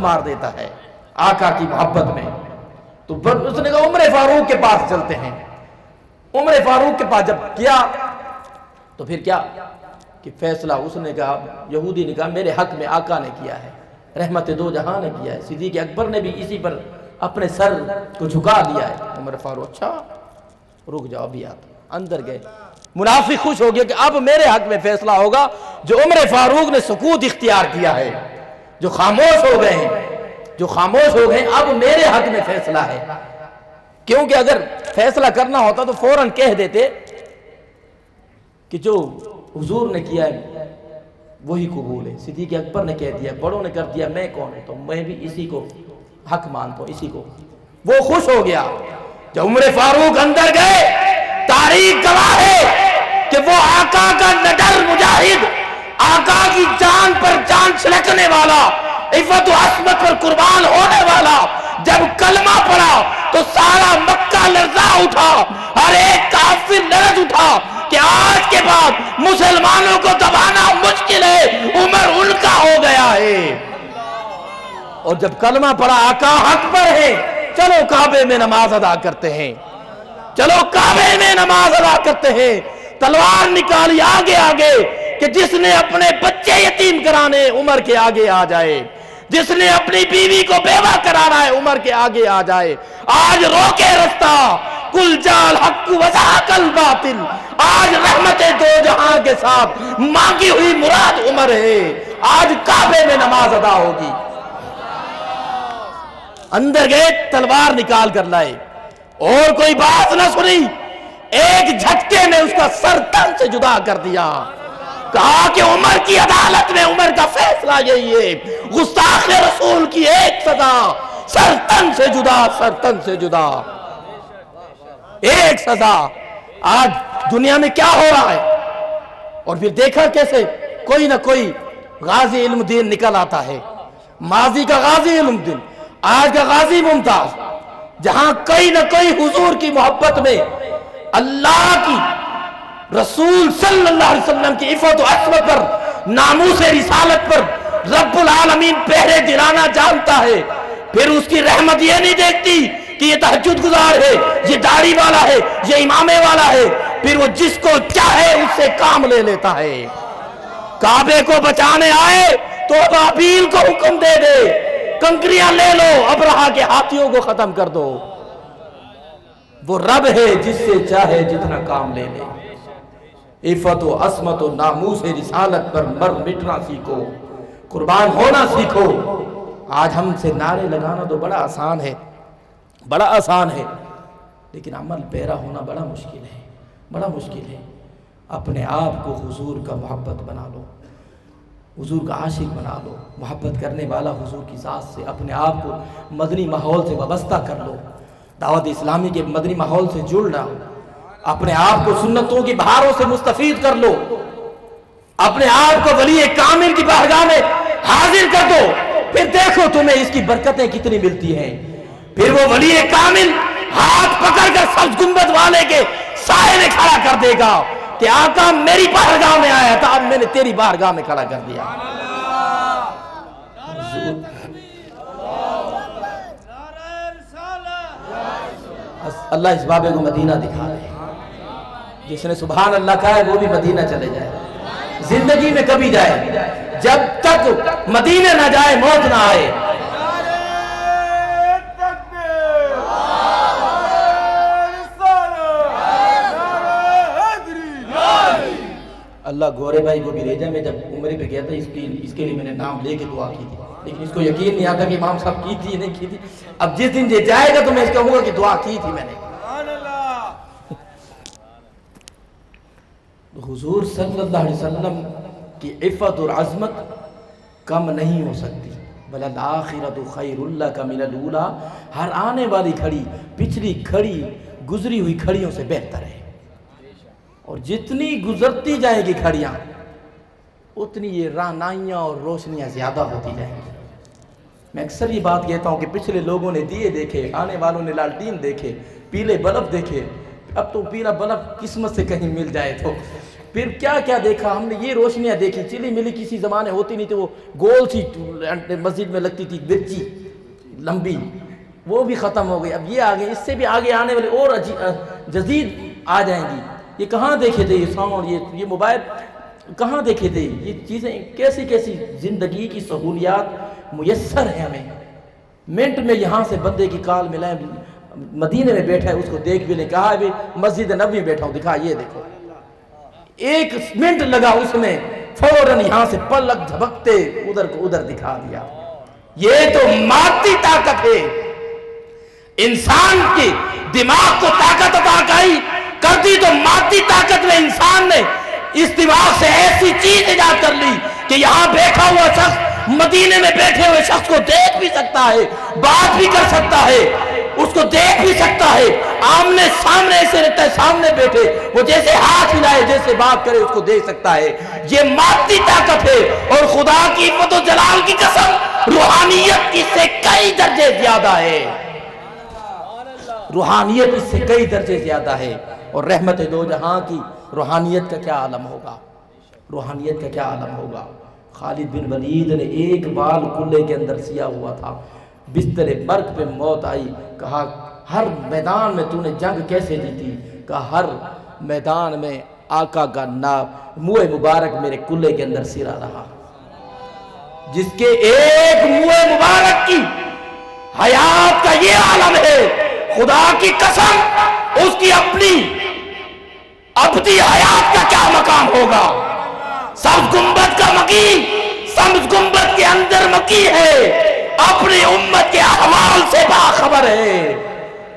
مار دیتا ہے آقا کی محبت میں. تو اس نے کہا عمر فاروق کے پاس چلتے ہیں. عمر فاروق کے پاس جب کیا تو پھر کیا کہ فیصلہ اس نے کہا، یہودی نے کہا میرے حق میں آقا نے کیا ہے، رحمت دو جہاں نے کیا ہے، صدیق اکبر نے بھی اسی پر اپنے سر کو جھکا دیا ہے. عمر فاروق اچھا رک جاؤ ابھی آتا. اندر گئے. منافق خوش ہو گیا کہ اب میرے حق میں فیصلہ ہوگا. جو عمر فاروق نے سکوت اختیار کیا ہے، جو خاموش ہو گئے ہیں، جو خاموش ہو گئے اب میرے حق میں فیصلہ ہے. کیونکہ اگر فیصلہ کرنا ہوتا تو فوراً کہہ دیتے کہ جو حضور نے کیا ہے وہی قبول ہے. صدیق اکبر نے کہہ دیا، بڑوں نے کر دیا، میں کون ہوں تو میں بھی اسی کو حق مانتا ہوں، اسی کو. وہ خوش ہو گیا. جب عمر فاروق اندر گئے، تاریخ گواہ ہے کہ وہ آقا کا نڈر مجاہد، آقا کی جان پر جان چھلکنے والا، عفت و عصمت پر قربان ہونے والا جب کلمہ پڑا تو سارا مکہ لرزا اٹھا، ہر ایک کافر لرز اٹھا کہ آج کے بعد مسلمانوں کو دبانا مشکل ہے، عمر ان کا ہو گیا ہے. اور جب کلمہ پڑا آقا حق پر ہے، چلو کعبے میں نماز ادا کرتے ہیں، چلو کعبے میں نماز ادا کرتے ہیں. تلوار نکالی آگے آگے کہ جس نے اپنے بچے یتیم کرانے عمر کے آگے آ جائے، جس نے اپنی بیوی کو بیوہ کرانا ہے عمر کے آگے آ جائے. آج روکے رستہ کل جال حق وزاق الباطل. آج رحمت دو جہاں کے ساتھ مانگی ہوئی مراد عمر ہے. آج کعبے میں نماز ادا ہوگی. اندر گئے، تلوار نکال کر لائے، اور کوئی بات نہ سنی، ایک جھٹکے میں اس کا سر تن سے جدا کر دیا. کہا کہ عمر کی عدالت میں عمر کا فیصلہ یہی ہے، گستاخ رسول کی ایک سزا، سر تن سے جدا، سر تن سے جدا، ایک سزا. آج دنیا میں کیا ہو رہا ہے؟ اور پھر دیکھا کیسے کوئی نہ کوئی غازی علم دین نکل آتا ہے. ماضی کا غازی علم دین، آج کا غازی ممتاز، جہاں کوئی نہ کوئی حضور کی محبت میں، اللہ کی رسول صلی اللہ علیہ وسلم کی عفت و عصمت پر، ناموس رسالت پر رب العالمین پہرے دلانا جانتا ہے. پھر اس کی رحمت یہ نہیں دیکھتی کہ یہ تہجد گزار ہے، یہ داڑھی والا ہے، یہ امامے والا ہے. پھر وہ جس کو چاہے اس سے کام لے لیتا ہے. کعبے کو بچانے آئے تو ابابیل کو حکم دے دے کنکریاں لے لو، ابرہا کے ہاتھیوں کو ختم کر دو. وہ رب ہے جس سے چاہے جتنا کام لے لے. عفت و عصمت و ناموس رسالت پر مر مٹنا سیکھو، قربان ہونا سیکھو. آج ہم سے نعرے لگانا تو بڑا آسان ہے، بڑا آسان ہے، لیکن عمل پیرا ہونا بڑا مشکل ہے، بڑا مشکل ہے. اپنے آپ کو حضور کا محبت بنا لو، حضور کا عاشق بنا لو. محبت کرنے والا حضور کی ذات سے اپنے آپ کو مدنی ماحول سے وابستہ کر لو، دعوت اسلامی کے مدنی ماحول سے جڑنا. اپنے آپ کو سنتوں کی بہاروں سے مستفید کر لو، اپنے آپ کو ولی کامل کی بارگاہ میں حاضر کر دو. پھر دیکھو تمہیں اس کی برکتیں کتنی ملتی ہیں. پھر وہ ولی کامل ہاتھ پکڑ کر سبز گنبد والے کے سائے میں کھڑا کر دے گا کہ آقا میری بارگاہ میں آیا تھا، اب میں نے تیری بارگاہ میں کھڑا کر دیا. اللہ اس بابے کو مدینہ دکھا دے. جس نے سبحان اللہ کہا ہے وہ بھی مدینہ چلے جائے. زندگی میں کبھی جائے، جب تک مدینہ نہ جائے موت نہ آئے. اللہ گورے بھائی کو بھی بھیجا. میں جب عمرے پہ گیا تھا اس کے لیے میں نے نام لے کے دعا کی تھی، لیکن اس کو یقین نہیں آتا کہ امام صاحب کی تھی نہیں کی تھی. اب جس دن یہ جائے گا تو میں اس کہوں گا کہ دعا کی تھی میں نے. حضور صلی اللہ علیہ وسلم کی عفت اور عظمت کم نہیں ہو سکتی. وَلَلْآخِرَةُ خَيْرٌ لَكَ مِنَ الْأُولَىٰ. ہر آنے والی کھڑی پچھلی کھڑی گزری ہوئی کھڑیوں سے بہتر ہے. اور جتنی گزرتی جائے گی کھڑیاں اتنی یہ رانائیاں اور روشنیاں زیادہ ہوتی جائیں گی. میں اکثر یہ بات کہتا ہوں کہ پچھلے لوگوں نے دیے دیکھے، آنے والوں نے لالٹین دیکھے، پیلے بلب دیکھے. اب تو پیلا بلب قسمت سے کہیں مل جائے تو پھر کیا کیا دیکھا ہم نے، یہ روشنیاں دیکھی چلی ملی، کسی زمانے ہوتی نہیں تھی، وہ گول سی مسجد میں لگتی تھی مرچی لمبی، وہ بھی ختم ہو گئی. اب یہ آگے، اس سے بھی آگے آنے والے اور جدید آ جائیں گی. یہ کہاں دیکھے تھے یہ ساؤنڈ، یہ موبائل کہاں دیکھے تھے؟ یہ چیزیں کیسی کیسی زندگی کی سہولیات میسر ہیں ہمیں. منٹ میں یہاں سے بندے کی کال ملائیں، مدینے میں بیٹھا ہے اس کو دیکھ بھی نہیں، کہا بھی مسجد نبوی میں بیٹھا ہوں، دکھا یہ دیکھو. ایک منٹ لگا اس میں، فوراً یہاں سے پلک جھپکتے ادھر کو ادھر دکھا دیا. یہ تو مادی طاقت ہے. انسان کے دماغ کو طاقت عطا کر دی تو مادی طاقت میں انسان نے اس دماغ سے ایسی چیز ایجاد کر لی کہ یہاں بیٹھا ہوا شخص مدینے میں بیٹھے ہوئے شخص کو دیکھ بھی سکتا ہے، بات بھی کر سکتا ہے، اس کو دیکھ بھی سکتا ہے. آمنے سامنے ایسے رہتا ہے، سامنے بیٹھے وہ جیسے ہاتھ ہلائے، جیسے بات کرے اس کو دیکھ سکتا ہے. یہ مادی طاقت ہے. اور خدا کی عزت و جلال کی قسم، روحانیت اس سے کئی درجے زیادہ ہے. روحانیت اس سے کئی درجے زیادہ ہے. اور رحمت دو جہاں کی روحانیت کا کیا عالم ہوگا، روحانیت کا کیا عالم ہوگا. خالد بن ولید نے ایک بال کلے کے اندر سیا ہوا تھا، بستر مرگ پہ موت آئی. کہا ہر میدان میں تو نے جنگ کیسے جیتی؟ کہا ہر میدان میں آقا کا نام منہ مبارک میرے کلے کے اندر سرا رہا. جس کے ایک منہ مبارک کی حیات کا یہ عالم ہے، خدا کی قسم اس کی اپنی ابدی حیات کا کیا مقام ہوگا. سبز گنبد کا مکی، سبز گنبد کے اندر مکی ہے، اپنی امت کے احوال سے باخبر ہے.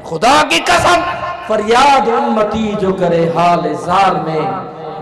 خدا کی قسم فریاد امتی جو کرے حال زار میں،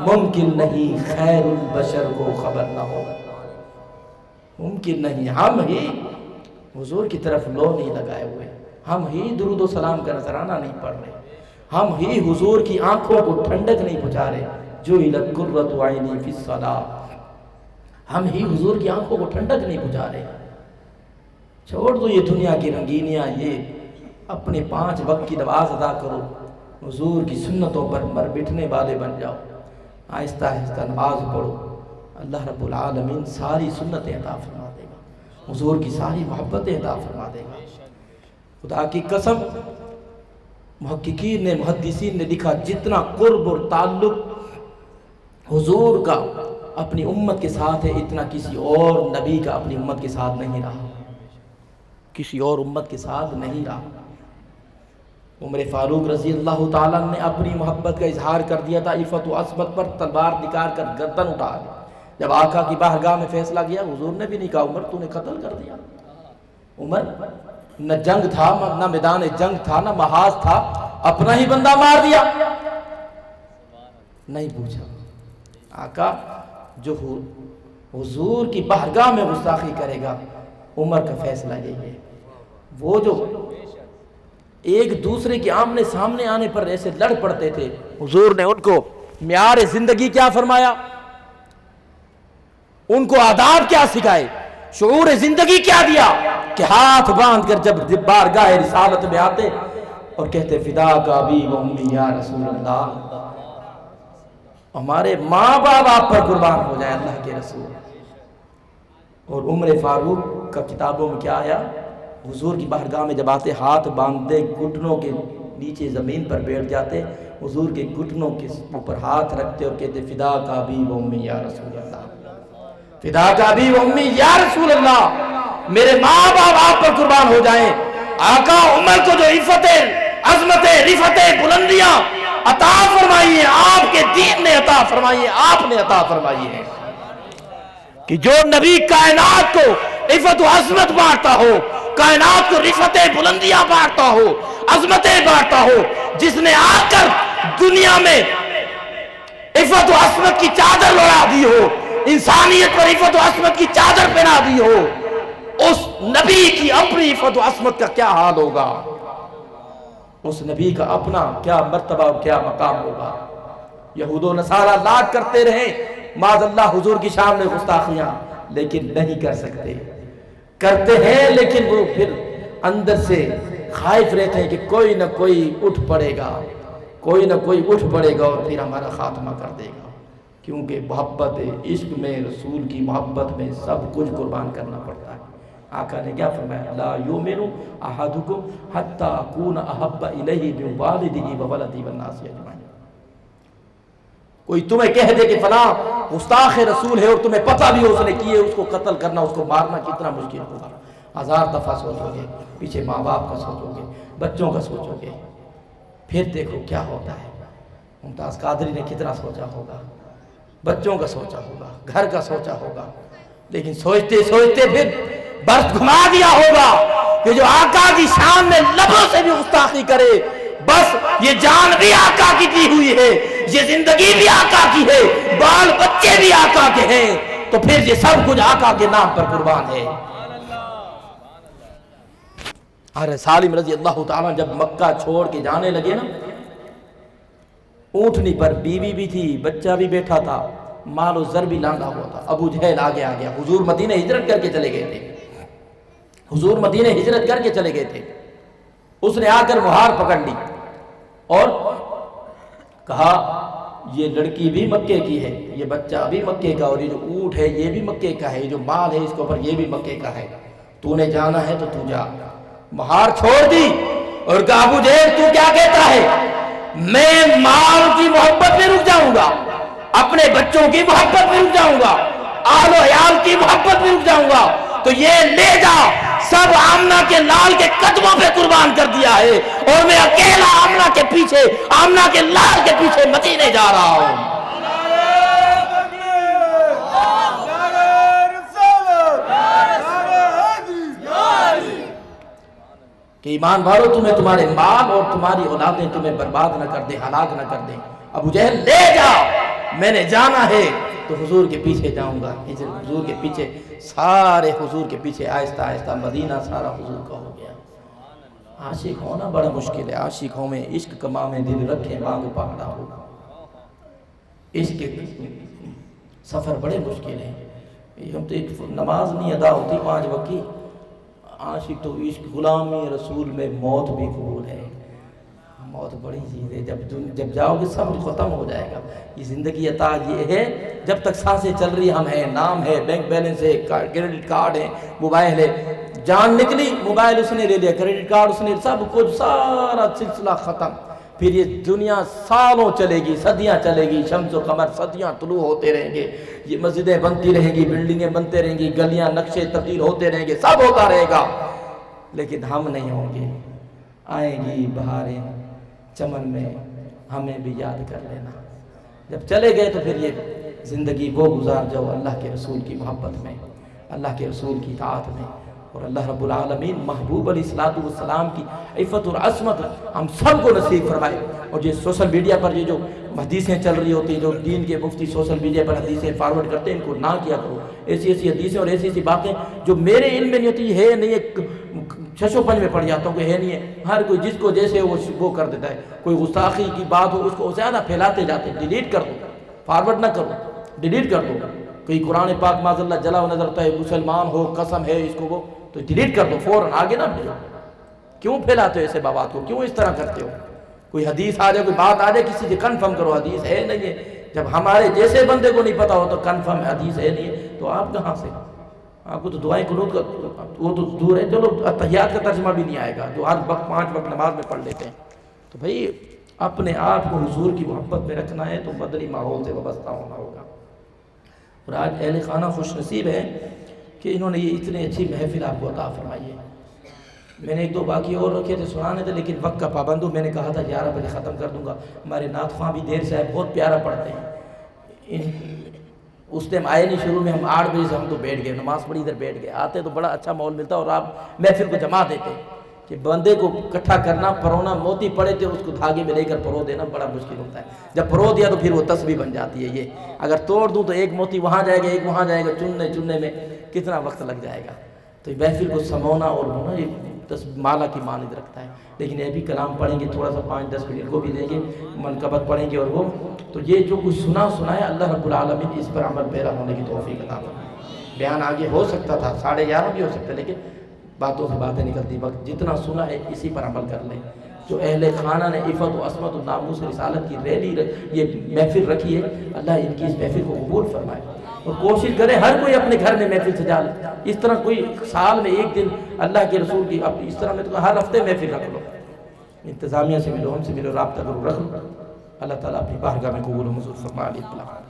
ممکن نہیں خیر البشر کو خبر نہ ہو. ممکن نہیں. ہم ہی حضور کی طرف لو نہیں لگائے ہوئے، ہم ہی درود و سلام کا نذرانہ نہیں پڑھ رہے، ہم ہی حضور کی آنکھوں کو ٹھنڈک نہیں پہنچا رہے. جو قرۃ عینی فی الصلاۃ، ہم ہی حضور کی آنکھوں کو ٹھنڈک نہیں پہنچا رہے. چھوڑ دو یہ دنیا کی رنگینیاں، یہ اپنے 5 وقت کی نماز ادا کرو، حضور کی سنتوں پر مر بٹھنے والے بن جاؤ، آہستہ آہستہ نماز پڑھو. اللہ رب العالمین ساری سنتیں عطا فرما دے گا، حضور کی ساری محبتیں عطا فرما دے گا. خدا کی قسم محققین نے، محدثین نے لکھا جتنا قرب اور تعلق حضور کا اپنی امت کے ساتھ ہے، اتنا کسی اور نبی کا اپنی امت کے ساتھ نہیں رہا، کسی اور امت کے ساتھ نہیں رہا. عمر فاروق رضی اللہ تعالیٰ نے اپنی محبت کا اظہار کر دیا تھا، عفت و عصمت پر تلوار نکال کر گردن اٹھا دی. جب آقا کی بارگاہ میں فیصلہ کیا، حضور نے بھی نہیں کہا عمر تو نے قتل کر دیا. عمر نہ جنگ تھا، نہ میدان جنگ تھا، نہ محاذ تھا، اپنا ہی بندہ مار دیا. نہیں پوچھا. آقا جو حضور کی بارگاہ میں گستاخی کرے گا، عمر کا فیصلہ یہی ہے. وہ جو ایک دوسرے کے آمنے سامنے آنے پر ایسے لڑ پڑتے تھے، حضور نے ان کو معیار زندگی کیا فرمایا، ان کو آداب کیا سکھائے، شعور زندگی کیا دیا کہ ہاتھ باندھ کر جب بارگاہ رسالت میں آتے اور کہتے فداک ابی و امی یا رسول اللہ، ہمارے ماں باپ آپ پر قربان ہو جائے اللہ کے رسول. اور عمر فاروق کا کتابوں میں کیا آیا، حضور کی بارگاہ میں جب آتے ہاتھ باندھتے، گھٹنوں کے نیچے زمین پر بیٹھ جاتے، حضور کے گھٹنوں کے اوپر ہاتھ رکھتے اور کہتے فداک ابی و امی یا رسول اللہ، فداک ابی و امی یا رسول اللہ، میرے ماں باپ آپ پر قربان ہو جائیں. آقا عمر کو جو عفت عظمت رفت بلندیاں عطا فرمائی ہیں، آپ کے دین نے عطا فرمائی ہیں، آپ نے عطا فرمائی ہیں، کہ جو نبی کائنات کو عفت و عظمت بانٹتا ہو، کائنات کو رفت بلندیاں بانٹتا ہو، عظمتیں بانٹتا ہو، جس نے آ کر دنیا میں عفت و عظمت کی چادر لڑا دی ہو، انسانیت پر عفت و عظمت کی چادر پہنا دی ہو، اس نبی کی اپنی عفت و عظمت کا کیا حال ہوگا، اس نبی کا اپنا کیا مرتبہ اور کیا مقام ہوگا. یہود و نصارہ لاٹ کرتے رہے معاذ اللہ حضور کی شان میں گستاخیاں، لیکن نہیں کر سکتے. کرتے ہیں لیکن وہ پھر اندر سے خائف رہتے ہیں کہ کوئی نہ کوئی اٹھ پڑے گا، کوئی نہ کوئی اٹھ پڑے گا اور پھر ہمارا خاتمہ کر دے گا. کیونکہ محبت عشق میں، رسول کی محبت میں سب کچھ قربان کرنا پڑتا ہے۔ آقا نے کیا فرمایا؟ لا یؤمن احدکم حتی اکون احب الیہ من والدہ وولدہ والناس اجمعین۔ کوئی تمہیں کہہ دے کہ فلاں گستاخ رسول ہے اور تمہیں پتہ بھی ہو اس نے کیے، اس کو قتل کرنا، اس کو مارنا کتنا مشکل ہوگا۔ ہزار دفعہ سوچو گے، پیچھے ماں باپ کا سوچو گے، بچوں کا سوچو گے، پھر دیکھو کیا ہوتا ہے۔ ممتاز قادری نے کتنا سوچا ہوگا، بچوں کا سوچا ہوگا، گھر کا سوچا ہوگا، لیکن سوچتے سوچتے پھر برس گھما دیا ہوگا کہ جو آقا کی شان میں لبوں سے بھی گستاخی کرے، بس یہ جان بھی آقا کی دی ہوئی ہے، یہ زندگی بھی آقا کی ہے، بال بچے بھی آقا کے ہیں، تو پھر یہ سب کچھ آقا کے نام پر قربان ہے۔ حضرت سالم رضی اللہ تعالیٰ جب مکہ چھوڑ کے جانے لگے نا، اونٹنی پر بیوی بھی تھی، بچہ بھی بیٹھا تھا، مال و زر بھی لانڈا ہوا تھا۔ ابو جہل آگے آ گیا۔ حضور مدینہ ہجرت کر کے چلے گئے تھے، حضور مدینہ ہجرت کر کے چلے گئے تھے۔ اس نے آ کر مہار پکڑ لی اور کہا یہ لڑکی بھی مکے کی ہے، یہ بچہ بھی مکے کا، اور یہ جو اونٹ ہے یہ بھی مکے کا ہے، یہ جو مال ہے اس کے اوپر یہ بھی مکے کا ہے، تو نے جانا ہے تو تو جا۔ مہار چھوڑ دی اور کہا ابو جہل تو کیا کہتا ہے؟ میں مال کی محبت میں رک جاؤں گا، اپنے بچوں کی محبت میں رک جاؤں گا، آل و عیال کی محبت میں رک جاؤں گا، تو یہ لے جا، سب آمنہ کے لال کے قدموں پہ قربان کر دیا ہے، اور میں اکیلا آمنہ کے پیچھے، آمنہ کے لال کے پیچھے مدینے جا رہا ہوں۔ کہ ایمان بھارو تمہیں تمہارے مال اور تمہاری اولادیں تمہیں برباد نہ کر دیں، ہلاک نہ کر دیں۔ ابو جہل لے جا، میں نے جانا ہے تو حضور کے پیچھے جاؤں گا۔ حضور کے پیچھے، سارے حضور کے پیچھے آہستہ آہستہ مدینہ سارا حضور کا ہو گیا۔ عاشق ہونا بڑا مشکل ہے، عاشق ہوں میں عشق کما میں دل رکھے مانگ پکڑا ہو۔ عشق کے سفر بڑے مشکل ہیں، ہم تو ایک نماز نہیں ادا ہوتی 5 وقت کی، عاشق تو عشق غلامی رسول میں موت بھی قبول ہے۔ موت بڑی چیز ہے، جب جاؤ گے سب ختم ہو جائے گا۔ یہ زندگی عطا یہ ہے، جب تک سانسیں چل رہی ہم ہیں، نام ہے، بینک بیلنس ہے، کریڈٹ کارڈ ہے، موبائل ہے، جان نکلی موبائل اس نے لے لیا، کریڈٹ کارڈ اس نے، سب کچھ سارا سلسلہ ختم۔ پھر یہ دنیا سالوں چلے گی، صدیاں چلے گی، شمس و قمر صدیاں طلوع ہوتے رہیں گے، یہ مسجدیں بنتی رہیں گی، بلڈنگیں بنتے رہیں گی، گلیاں نقشے تبدیل ہوتے رہیں گے، سب ہوتا رہے گا، لیکن ہم نہیں ہوں گے۔ آئیں گی بہاریں چمن میں، ہمیں بھی یاد کر لینا۔ جب چلے گئے تو پھر یہ زندگی وہ گزار جاؤ اللہ کے رسول کی محبت میں، اللہ کے رسول کی اطاعت میں، اور اللہ رب العالمین محبوب علیہ السلام کی عفت اور عصمت ہم سب کو نصیب فرمائے۔ اور یہ سوشل میڈیا پر یہ جو حدیثیں چل رہی ہوتی ہیں، جو دین کے مفتی سوشل میڈیا پر حدیثیں فارورڈ کرتے ہیں، ان کو نہ کیا کرو۔ ایسی ایسی حدیثیں اور ایسی ایسی باتیں جو میرے علم میں نہیں ہوتی، ہے نہیں، ایک چھشو پنج میں پڑ جاتا ہوں کہ ہے نہیں ہے، ہر کوئی جس کو جیسے وہ کر دیتا ہے۔ کوئی گستاخی کی بات ہو اس کو زیادہ پھیلاتے جاتے ہیں، ڈیلیٹ کر دو، فارورڈ نہ کرو، ڈیلیٹ کر دو۔ کوئی قرآن پاک معاذ اللہ جلا و نظر ہوتا ہے، مسلمان ہو قسم ہے اس کو، وہ تو ڈیلیٹ کر دو فوراً، آگے نہ بھیجو۔ کیوں پھیلاتے ہو ایسے بابات کو، کیوں اس طرح کرتے ہو؟ کوئی حدیث آ جائے، کوئی بات آ جائے، کسی سے کنفرم کرو حدیث ہے نہیں ہے۔ جب ہمارے جیسے بندے کو نہیں پتا ہو تو کنفرم حدیث ہے نہیں ہے، تو آپ کہاں سے؟ آپ کو تو دعائیں قنوت کا وہ تو دور ہے، چلو تحیات کا ترجمہ بھی نہیں آئے گا جو ہر وقت 5 وقت نماز میں پڑھ لیتے ہیں۔ تو بھائی اپنے آپ کو حضور کی محبت میں رکھنا ہے تو مدنی ماحول سے وابستہ ہونا ہوگا۔ اور آج اہل خانہ خوش نصیب ہے کہ انہوں نے یہ اتنی اچھی محفل آپ کو عطا فرمائی ہے۔ میں نے 1-2 باقی اور رکھے تھے سنانے تھے، لیکن وقت کا پابند ہوں، میں نے کہا تھا 11 بجے ختم کر دوں گا۔ ہمارے نعت خواں بھی دیر سے آئے، بہت پیارا پڑھتے ہیں۔ اس ٹائم آئے نہیں، شروع میں ہم 8 بجے سے ہم تو بیٹھ گئے، نماز پڑھی ادھر بیٹھ گئے، آتے تو بڑا اچھا ماحول ملتا اور آپ محفل کو جما دیتے کہ بندے کو اکٹھا کرنا، پرونا، موتی پڑے تھے اس کو دھاگے میں لے کر پرو دینا بڑا مشکل ہوتا ہے۔ جب پرو دیا تو پھر وہ تسبیح بن جاتی ہے۔ یہ اگر توڑ دوں تو ایک موتی وہاں جائے گا، ایک وہاں جائے گا، چننے میں کتنا وقت لگ جائے گا۔ تو یہ محفل کو سمونا اور ہونا یہ مالا کی مانند رکھتا ہے۔ لیکن یہ بھی کلام پڑھیں گے، تھوڑا سا 5-10 منٹ کو بھی دیں گے، منقبت پڑھیں گے، اور وہ تو یہ جو کچھ سنا ہے اللہ رب العالمین اس پر عمل پیرا ہونے کی توفیق عطا فرمائے۔ بیان آگے ہو سکتا تھا، 11:30 بھی ہو سکتا ہے، لیکن باتوں سے باتیں نکلتی، وقت جتنا سنا ہے اسی پر عمل کر لیں۔ جو اہل خانہ نے عفت و عصمت و ناموس رسالت کی ریلی یہ محفل رکھی ہے، اللہ ان کی اس محفل کو قبول فرمائے، اور کوشش کرے ہر کوئی اپنے گھر میں محفل سجا لے۔ اس طرح کوئی سال میں ایک دن اللہ کے رسول کی اس طرح میں تو ہر ہفتے محفل رکھ لو، انتظامیہ سے ملو، ہم سے ملو، رابطہ کرو، رکھ لو۔ اللہ تعالیٰ اپنی بارگاہ میں قبول و منظور فرما۔ علیہ السلام۔